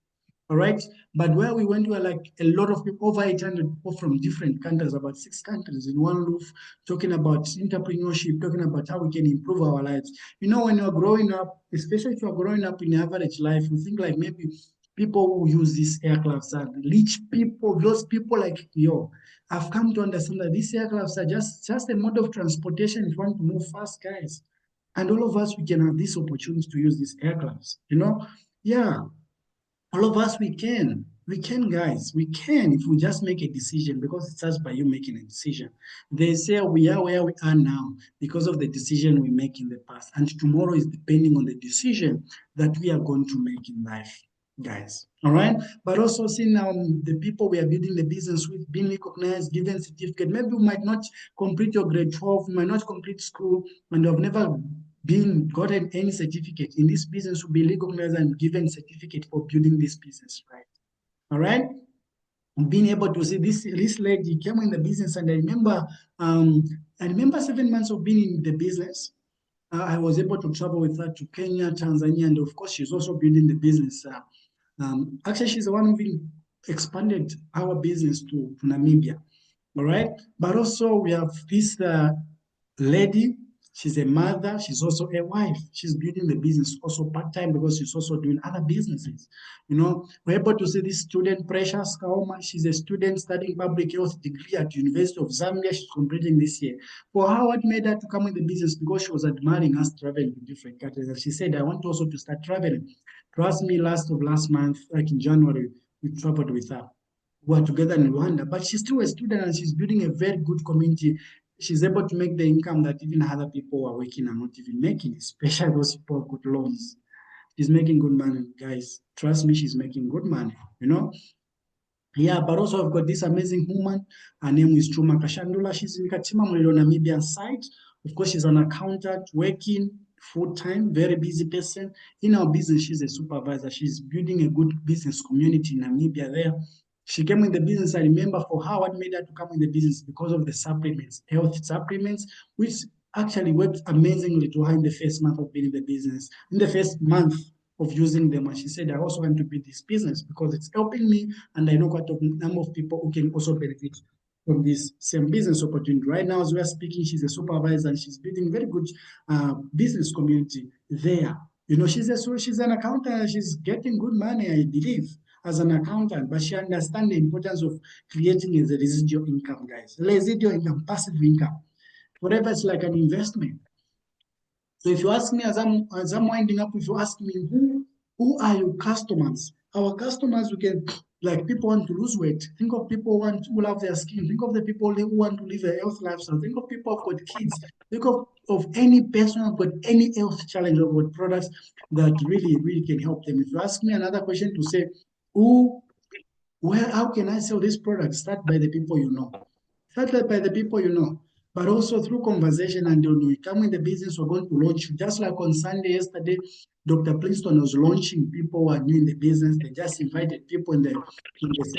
All right. But where we went, we were like a lot of people, over 800 people from different countries, about 6 countries in one roof, talking about entrepreneurship, talking about how we can improve our lives. When you're growing up, especially if you're growing up in average life, you think like maybe people who use these aircrafts are rich people, those people like yo. I've come to understand that these aircrafts are just a mode of transportation if you want to move fast, guys. And all of us, we can have this opportunity to use these aircrafts. Yeah, all of us, we can. We can, guys. We can if we just make a decision, because it starts by you making a decision. They say we are where we are now because of the decision we make in the past. And tomorrow is depending on the decision that we are going to make in life, guys. All right. But also, seeing the people we are building the business with being recognized, given certificate. Maybe you might not complete your grade 12, you might not complete school, and you have never being gotten any certificate in this business, will be recognized and given certificate for building this business, right? All right. Being able to see this lady came in the business, and I remember 7 months of being in the business. I was able to travel with her to Kenya, Tanzania, and of course, she's also building the business. Actually, she's the one who expanded our business to Namibia. All right. But also, we have this lady. She's a mother. She's also a wife. She's building the business also part-time because she's also doing other businesses. We're able to see this student, Precious Kaoma. She's a student studying public health degree at University of Zambia. She's completing this year. For her, what made her to come in the business? Because she was admiring us traveling to different countries. And she said, I want also to start traveling. Trust me, last month, like in January, we traveled with her. We are together in Rwanda, but she's still a student and she's building a very good community. She's able to make the income that even other people who are working are not even making, especially those people with loans. She's making good money, guys. Trust me, she's making good money. Yeah, but also I've got this amazing woman. Her name is Chuma Kashandula. She's in Katima Mulilo, Namibian site. Of course, she's an accountant working full-time, very busy person. In our business, she's a supervisor. She's building a good business community in Namibia there. She came in the business, I remember for her, what made her to come in the business because of the supplements, health supplements, which actually worked amazingly to her in the first month of being in the business. In the first month of using them, and she said, I also want to build this business because it's helping me, and I know quite a number of people who can also benefit from this same business opportunity. Right now, as we are speaking, she's a supervisor and she's building very good business community there. You know, she's an accountant. She's getting good money, I believe, as an accountant. But she understands the importance of creating a residual income, guys. Residual income, passive income. Whatever, it's like an investment. So if you ask me, as I'm winding up, if you ask me who are your customers? Our customers, we can, like, people want to lose weight. Think of people who love their skin. Think of the people who want to live a healthy lifestyle. Think of people who've got kids. Think of any person who've got any health challenge or got products that really, really can help them. If you ask me another question to say, who how can I sell this product? Start by the people you know. Start by the people you know, but also through conversation. And when we come in the business, we're going to launch. Just like on Sunday yesterday, Dr. Princeton was launching people who are new in the business. They just invited people in the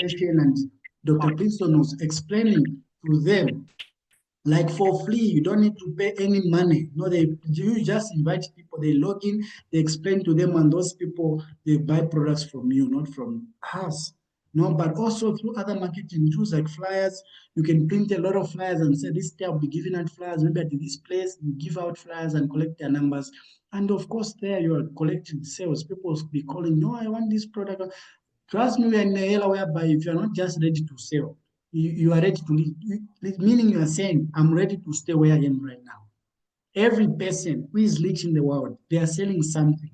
session, and Dr. Princeton was explaining to them, like, for free. You don't need to pay any money. No, you just invite people, they log in, they explain to them, and those people, they buy products from you, not from us. No, but also through other marketing tools like flyers. You can print a lot of flyers and say, this day I'll be giving out flyers. Maybe at this place, you give out flyers and collect their numbers. And of course, there you are collecting sales. People will be calling, no, I want this product. Trust me, we're in an era whereby if you're not just ready to sell, you are ready to leave. Meaning you are saying, I'm ready to stay where I am right now. Every person who is rich in the world, they are selling something,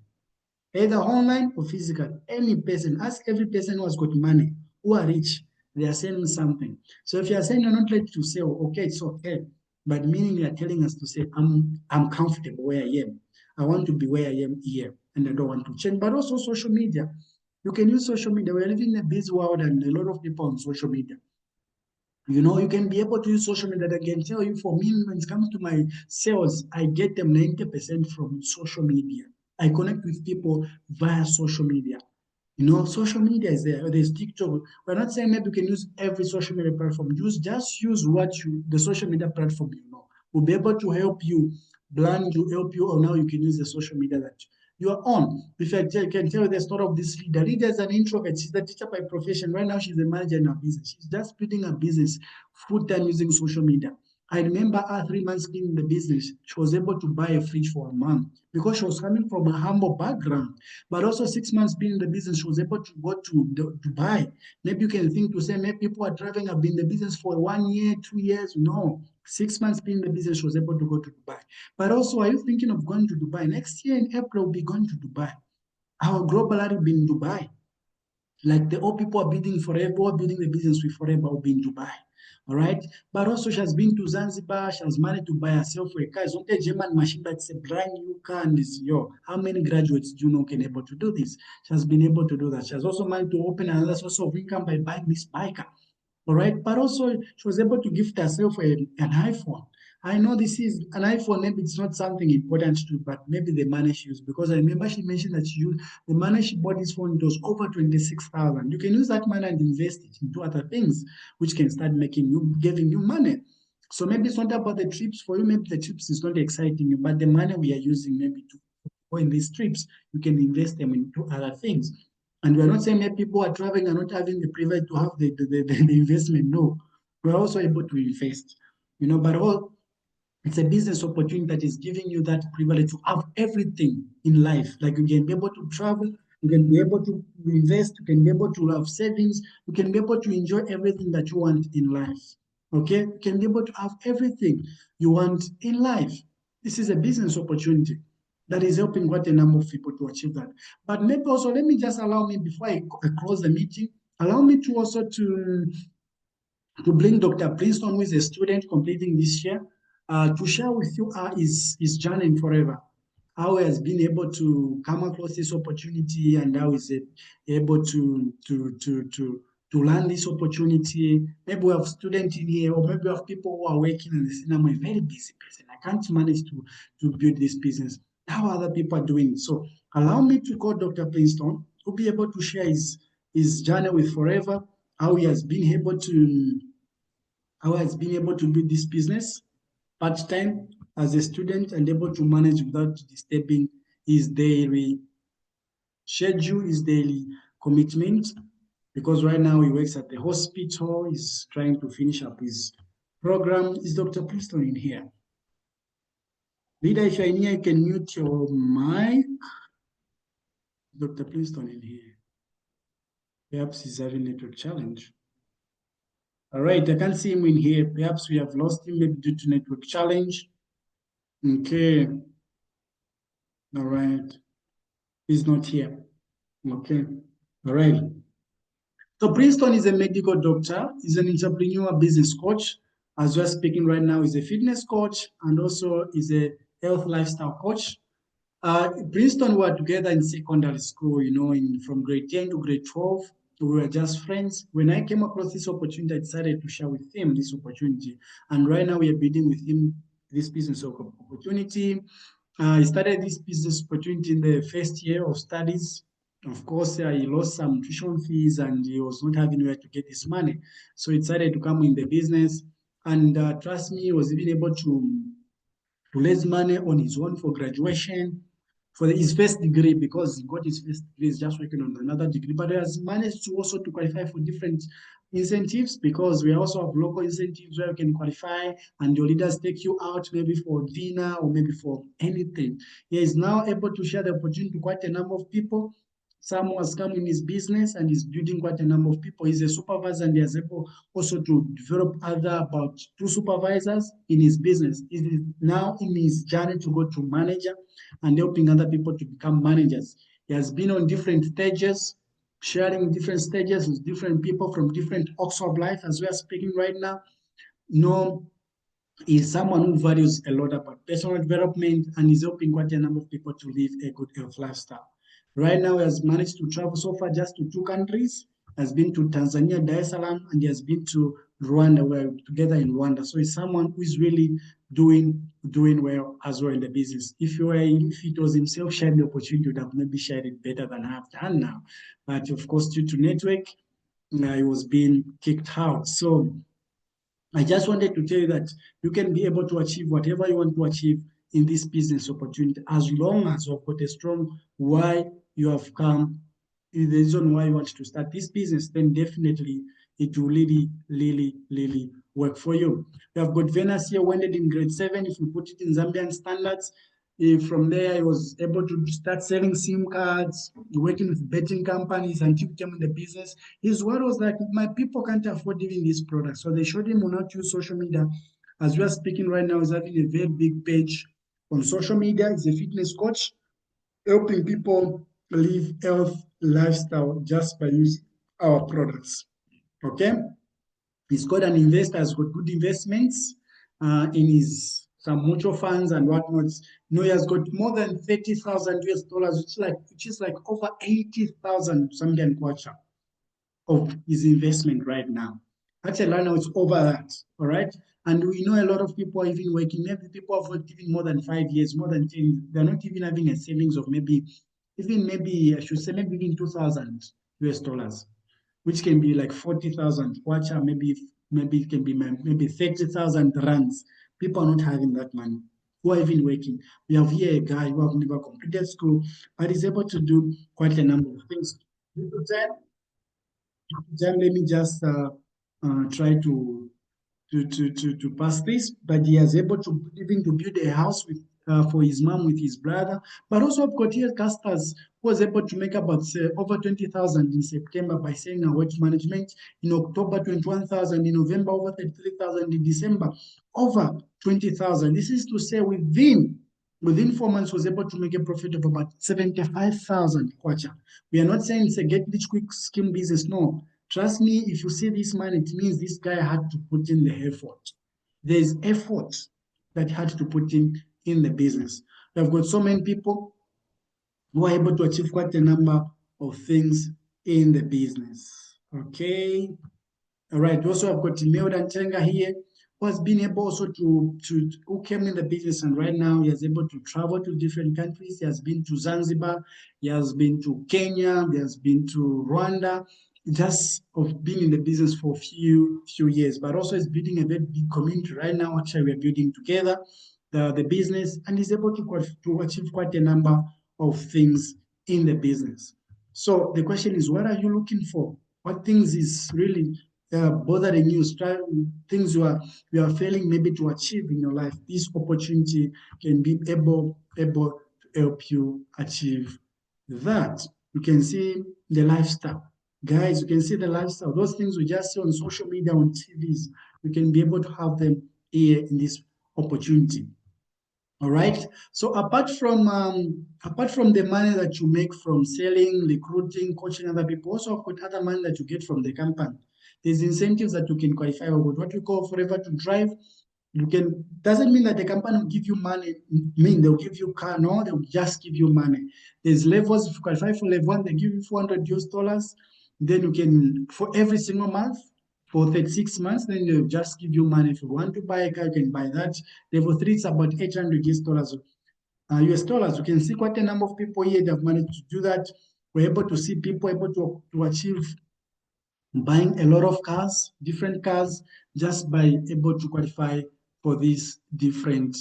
either online or physical. Any person, ask every person who has got money, who are rich, they are selling something. So if you are saying you're not ready to sell, okay, it's okay. But meaning you are telling us to say, I'm comfortable where I am. I want to be where I am here, and I don't want to change. But also social media. You can use social media. We're living in a busy world, and a lot of people on social media. You know, you can be able to use social media. I can tell you, for me, when it comes to my sales, I get them 90% from social media. I connect with people via social media. You know, social media is there. There's TikTok. We're not saying maybe you can use every social media platform. Just use the social media platform you know. Will be able to help you, blind you, help you on how you can use the social media that you are on. If I can tell you the story of this leader. Leader is an introvert. She's a teacher by profession. Right now, she's a manager in her business. She's just building a business full time using social media. I remember her 3 months being in the business. She was able to buy a fridge for her mom because she was coming from a humble background. But also 6 months being in the business, she was able to go to Dubai. Maybe you can think to say, maybe people are traveling, have been in the business for 1 year, 2 years. No, 6 months being in the business, she was able to go to Dubai. But also, are you thinking of going to Dubai? Next year in April, we'll be going to Dubai. Our global will be in Dubai. Like the old people are building forever, or building the business with forever will be in Dubai. All right. But also she has been to Zanzibar, she has managed to buy herself a car. It's not a German machine, but it's a brand new car. And it's how many graduates do you know can able to do this? She has been able to do that. She has also managed to open another source of income by buying this biker. All right. But also she was able to gift herself an iPhone. I know this is an iPhone, maybe it's not something important to, but maybe the money she used, because I remember she mentioned that she used the money she bought this phone, it was over 26,000. You can use that money and invest it into other things, which can start giving you money. So maybe it's not about the trips for you, maybe the trips is not exciting you, but the money we are using maybe to go in these trips, you can invest them into other things. And we're not saying that people are traveling and not having the privilege to have the investment. No, we're also able to invest, but it's a business opportunity that is giving you that privilege to have everything in life. Like you can be able to travel, you can be able to invest, you can be able to have savings, you can be able to enjoy everything that you want in life. Okay? You can be able to have everything you want in life. This is a business opportunity that is helping quite a number of people to achieve that. But maybe also, let me just allow me, before I close the meeting, allow me to also to bring Dr. Princeton, who is a student completing this year, to share with you his journey forever, how he has been able to come across this opportunity and how is it able to learn this opportunity. Maybe we have students in here, or maybe we have people who are working and they say, I'm a very busy person. I can't manage to build this business. How other people are doing it. So allow me to call Dr. Princeton, who'll be able to share his journey with Forever, how he has been able to build this business part-time as a student and able to manage without disturbing his daily schedule, his daily commitment. Because right now he works at the hospital, he's trying to finish up his program. Is Dr. Preston in here? Leader, if you're in here, you can mute your mic. Dr. Preston in here. Perhaps he's having a network challenge. All right, I can't see him in here. Perhaps we have lost him maybe due to network challenge. Okay. All right. He's not here. Okay. All right. So Princeton is a medical doctor. He's an entrepreneur business coach. As we're speaking right now, he's a fitness coach and also is a health lifestyle coach. Princeton were together in secondary school, from grade 10 to grade 12. We were just friends. When I came across this opportunity, I decided to share with him this opportunity. And right now we are building with him this business opportunity. He started this business opportunity in the first year of studies. Of course, he lost some tuition fees and he was not having where to get this money. So he decided to come in the business. And trust me, he was even able to raise money on his own for graduation, for his first degree, because he got his first degree, he's just working on another degree. But he has managed to also to qualify for different incentives, because we also have local incentives where you can qualify and your leaders take you out maybe for dinner or maybe for anything. He is now able to share the opportunity to quite a number of people. Some has come in his business and is building quite a number of people. He's a supervisor and he is able also to develop about 2 supervisors in his business. He is now in his journey to go to manager and helping other people to become managers. He has been on different stages, sharing different stages with different people from different walks of life. As we are speaking right now, no, is someone who values a lot about personal development and is helping quite a number of people to live a good health lifestyle. Right now, he has managed to travel so far just to 2 countries. Has been to Tanzania, Dar es Salaam, and he has been to Rwanda. We're together in Rwanda. So he's someone who is really doing well as well in the business. If it was himself sharing the opportunity, he would have maybe shared it better than I have done now. But of course, due to network, he was being kicked out. So I just wanted to tell you that you can be able to achieve whatever you want to achieve in this business opportunity as long as you've got a strong why you have come, the reason why you want to start this business, then definitely it will really, really, really work for you. We have got Venus here, went in grade 7. If we put it in Zambian standards, from there, I was able to start selling SIM cards, working with betting companies, and keep them in the business. His word was like, my people can't afford even this product. So they showed him on how to use social media. As we are speaking right now, he's having a very big page on social media. He's a fitness coach, helping people live health lifestyle just by using our products. Okay? He's got an investor, has got good investments in his some mutual funds and whatnot. He has got more than 30,000 US dollars, which is like over 80,000 Zambian kwacha of his investment right now. Actually, right now it's over that, all right? And we know a lot of people are even working. Maybe people have worked even more than 5 years, more than 10. They're not even having a savings of maybe I should say maybe even 2,000 US dollars, which can be like 40,000 kwacha, maybe it can be maybe 30,000 rands. People are not having that money. Who are even working? We have here a guy who have never completed school, but is able to do quite a number of things. Then let me just try to pass this, but he is able to even to build a house with for his mom with his brother. But also I've got here casters who was able to make about over 20,000 in September by selling a weight management. In October, 21,000. In November, over 33,000. In December, over 20,000. This is to say within 4 months was able to make a profit of about 75,000 kwacha. We are not saying it's a get rich quick scheme business. No, trust me, if you see this man, it means this guy had to put in the effort. There's effort that had to put in the business. We've got so many people who are able to achieve quite a number of things in the business. Okay. All right. We also have got Imelda Ntenga here, who has been able also who came in the business, and right now he is able to travel to different countries. He has been to Zanzibar, he has been to Kenya, he has been to Rwanda. just of being in the business for a few years, but also is building a very big community right now. Actually, we are building together the business, and is able to achieve quite a number of things in the business. So the question is, what are you looking for? What things is really bothering you? Things you are failing maybe to achieve in your life. This opportunity can be able to help you achieve that. You can see the lifestyle. Guys, you can see the lifestyle. Those things we just see on social media, on TVs, we can be able to have them here in this opportunity. All right. So apart from the money that you make from selling, recruiting, coaching other people, also have got other money that you get from the company. There's incentives that you can qualify for. What we call forever to drive. You can, doesn't mean that the company will give you money, mean they'll give you car. No, they'll just give you money. There's levels. If you qualify for level 1, they give you $400. Then you can, for every single month, for 36 months, then they'll just give you money. If you want to buy a car, you can buy that. Level 3 is about $800 US dollars. You can see quite a number of people here that have managed to do that. We're able to see people able to achieve buying a lot of cars, different cars, just by able to qualify for these different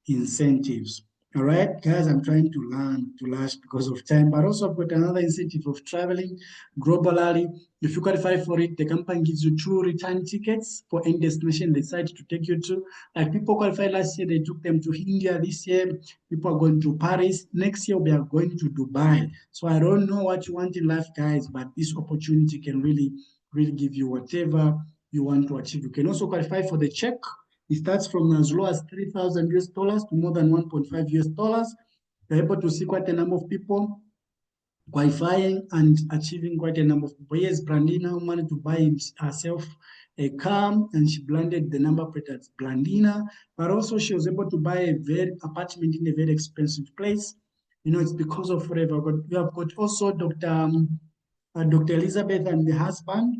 incentives. All right, guys, I'm trying to learn to last because of time, but also I've got another incentive of traveling globally. If you qualify for it, the company gives you 2 return tickets for any destination they decide to take you to. Like people qualified last year, they took them to India. This year, people are going to Paris. Next year, we are going to Dubai. So I don't know what you want in life, guys, but this opportunity can really give you whatever you want to achieve. You can also qualify for the check. It starts from as low as 3,000 US dollars to more than 1.5 US dollars. You're able to see quite a number of people qualifying and achieving quite a number of people. Yes, Brandina who managed to buy herself a car, and she blended the number plate as Blandina, but also she was able to buy a very apartment in a very expensive place. You know, it's because of forever. But we have got also Dr. Elizabeth and the husband,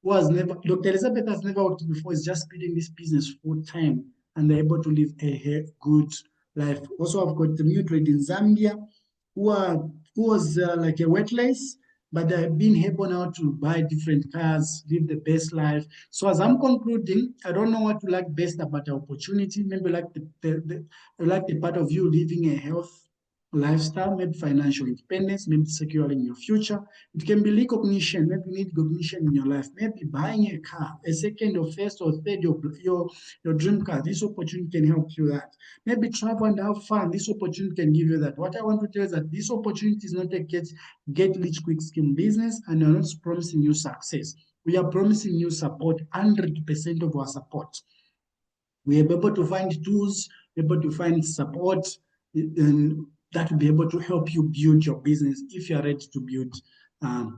who has never, Dr. Elizabeth has never worked before, is just building this business full time, and they're able to live a good life. Also, I've got the Mildred in Zambia, who was like a weightless, but they've been able now to buy different cars, live the best life. So as I'm concluding, I don't know what you like best about the opportunity. Maybe like like the part of you living a health lifestyle, maybe financial independence, maybe securing your future. It can be recognition. Maybe you need recognition in your life. Maybe buying a car, a second or first or third, your dream car. This opportunity can help you that. Maybe travel and have fun. This opportunity can give you that. What I want to tell you is that this opportunity is not a get rich quick scheme business, and we're not promising you success. We are promising you support, 100% of our support. We are able to find tools, able to find support, and that will be able to help you build your business if you are ready to build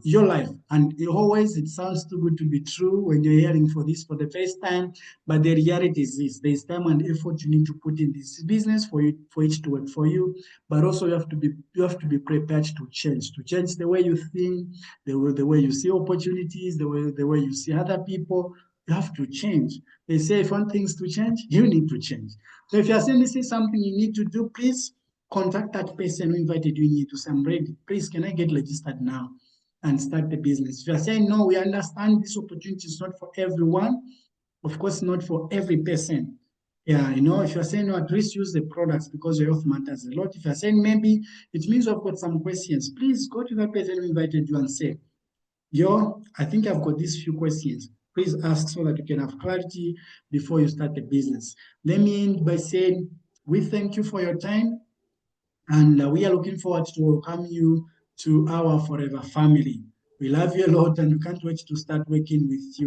your life. And always, it sounds too good to be true when you're hearing for this for the first time, but the reality is this: there's time and effort you need to put in this business for it to work for you. But also, you have to be prepared to change the way you think, the way you see opportunities, the way you see other people. You have to change. They say if one thing's to change, you need to change. So if you're saying this is something you need to do, please contact that person who invited you in here to say, I'm ready. Please, can I get registered now and start the business? If you're saying, no, we understand this opportunity is not for everyone, of course, not for every person. Yeah, you know, if you're saying, no, at least use the products because your health matters a lot. If you're saying maybe it means I've got some questions, please go to that person who invited you and say, yo, I think I've got these few questions. Please ask so that you can have clarity before you start the business. Let me end by saying we thank you for your time, and we are looking forward to welcome you to our Forever family. We love you a lot, and we can't wait to start working with you.